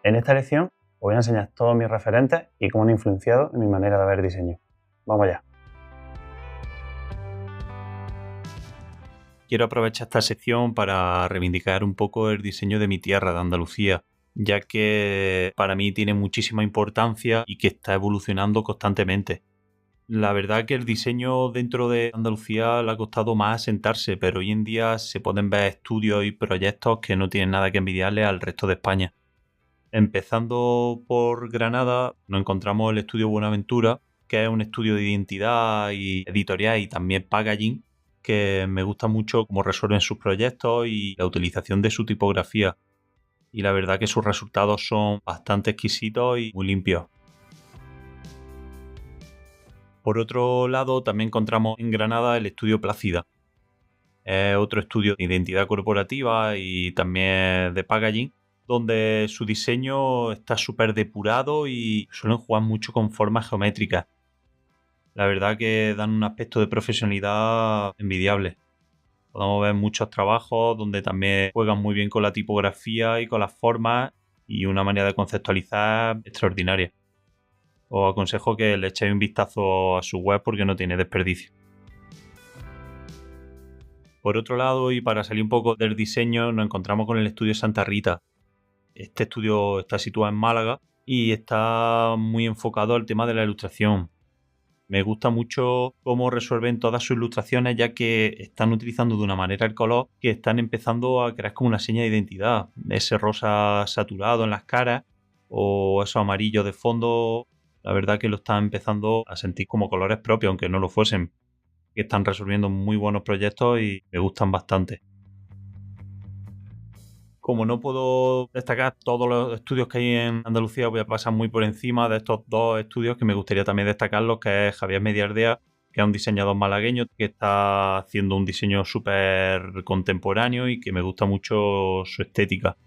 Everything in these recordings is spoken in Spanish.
En esta lección os voy a enseñar todos mis referentes y cómo han influenciado en mi manera de ver diseño. Vamos allá. Quiero aprovechar esta sección para reivindicar un poco el diseño de mi tierra, de Andalucía, ya que para mí tiene muchísima importancia y que está evolucionando constantemente. La verdad que el diseño dentro de Andalucía le ha costado más asentarse, pero hoy en día se pueden ver estudios y proyectos que no tienen nada que envidiarle al resto de España. Empezando por Granada, nos encontramos el estudio Buenaventura, que es un estudio de identidad y editorial y también packaging, que me gusta mucho cómo resuelven sus proyectos y la utilización de su tipografía. Y la verdad que sus resultados son bastante exquisitos y muy limpios. Por otro lado, también encontramos en Granada el estudio Plácida. Es otro estudio de identidad corporativa y también de packaging, donde su diseño está súper depurado y suelen jugar mucho con formas geométricas. La verdad que dan un aspecto de profesionalidad envidiable. Podemos ver muchos trabajos donde también juegan muy bien con la tipografía y con las formas y una manera de conceptualizar extraordinaria. Os aconsejo que le echéis un vistazo a su web porque no tiene desperdicio. Por otro lado, y para salir un poco del diseño, nos encontramos con el estudio Santa Rita. Este estudio está situado en Málaga y está muy enfocado al tema de la ilustración. Me gusta mucho cómo resuelven todas sus ilustraciones, ya que están utilizando de una manera el color que están empezando a crear como una seña de identidad. Ese rosa saturado en las caras o esos amarillos de fondo, la verdad que lo están empezando a sentir como colores propios, aunque no lo fuesen. Que están resolviendo muy buenos proyectos y me gustan bastante. Como no puedo destacar todos los estudios que hay en Andalucía, voy a pasar muy por encima de estos dos estudios que me gustaría también destacarlos, que es Javier Mediardea, que es un diseñador malagueño que está haciendo un diseño súper contemporáneo y que me gusta mucho su estética.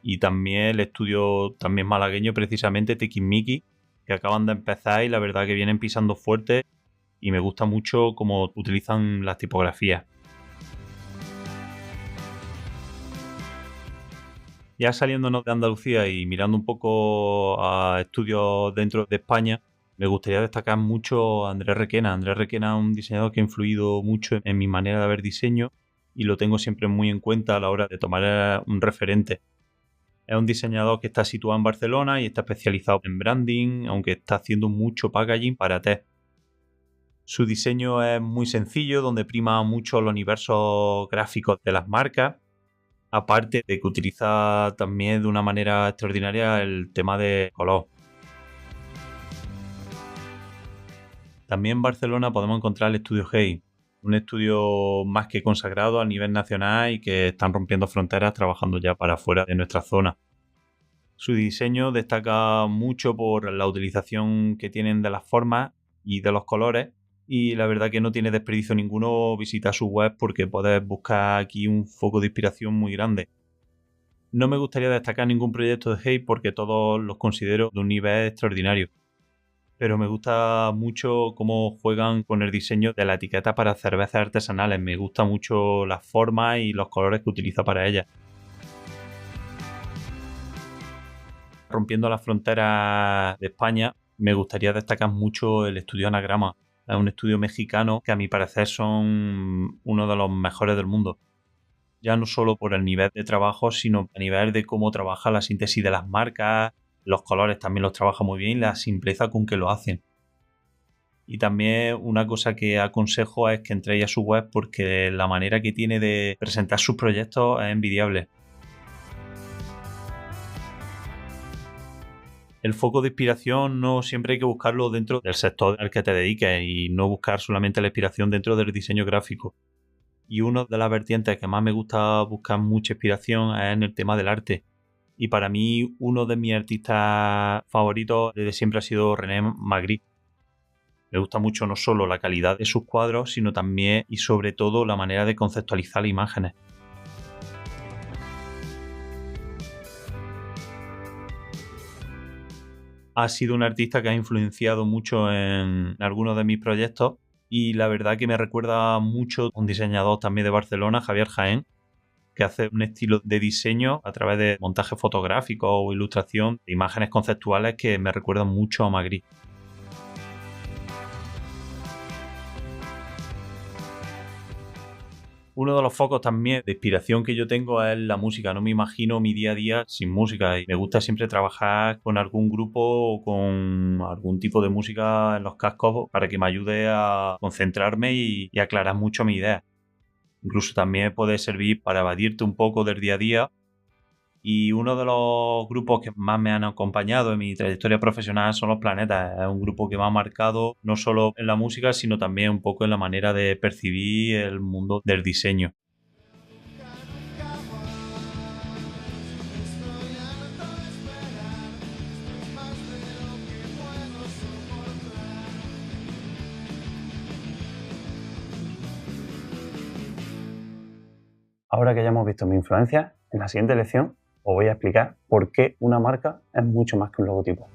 Y también el estudio también malagueño, precisamente Tequismiqui, que acaban de empezar y la verdad que vienen pisando fuerte y me gusta mucho cómo utilizan las tipografías. Ya saliéndonos de Andalucía y mirando un poco a estudios dentro de España, me gustaría destacar mucho a Andrés Requena. Andrés Requena es un diseñador que ha influido mucho en mi manera de ver diseño y lo tengo siempre muy en cuenta a la hora de tomar un referente. Es un diseñador que está situado en Barcelona y está especializado en branding, aunque está haciendo mucho packaging para test. Su diseño es muy sencillo, donde prima mucho los universos gráficos de las marcas, aparte de que utiliza también de una manera extraordinaria el tema de color. También en Barcelona podemos encontrar el estudio Hey, un estudio más que consagrado a nivel nacional y que están rompiendo fronteras trabajando ya para fuera de nuestra zona. Su diseño destaca mucho por la utilización que tienen de las formas y de los colores y la verdad que no tiene desperdicio ninguno visitar su web porque puedes buscar aquí un foco de inspiración muy grande. No me gustaría destacar ningún proyecto de Hey porque todos los considero de un nivel extraordinario, pero me gusta mucho cómo juegan con el diseño de la etiqueta para cervezas artesanales. Me gusta mucho las formas y los colores que utiliza para ellas. Rompiendo las fronteras de España, me gustaría destacar mucho el estudio Anagrama. Es un estudio mexicano que a mi parecer son uno de los mejores del mundo. Ya no solo por el nivel de trabajo, sino a nivel de cómo trabaja la síntesis de las marcas, los colores también los trabaja muy bien y la simpleza con que lo hacen. Y también una cosa que aconsejo es que entréis a su web porque la manera que tiene de presentar sus proyectos es envidiable. El foco de inspiración no siempre hay que buscarlo dentro del sector al que te dediques y no buscar solamente la inspiración dentro del diseño gráfico. Y una de las vertientes que más me gusta buscar mucha inspiración es en el tema del arte. Y para mí uno de mis artistas favoritos desde siempre ha sido René Magritte. Me gusta mucho no solo la calidad de sus cuadros, sino también y sobre todo la manera de conceptualizar las imágenes. Ha sido un artista que ha influenciado mucho en algunos de mis proyectos y la verdad que me recuerda mucho a un diseñador también de Barcelona, Javier Jaén, que hace un estilo de diseño a través de montaje fotográfico o ilustración de imágenes conceptuales que me recuerdan mucho a Magritte. Uno de los focos también de inspiración que yo tengo es la música. No me imagino mi día a día sin música y me gusta siempre trabajar con algún grupo o con algún tipo de música en los cascos para que me ayude a concentrarme y aclarar mucho mi idea. Incluso también puede servir para evadirte un poco del día a día. Y uno de los grupos que más me han acompañado en mi trayectoria profesional son Los Planetas. Es un grupo que me ha marcado no solo en la música, sino también un poco en la manera de percibir el mundo del diseño. Ahora que ya hemos visto mi influencia, en la siguiente lección os voy a explicar por qué una marca es mucho más que un logotipo.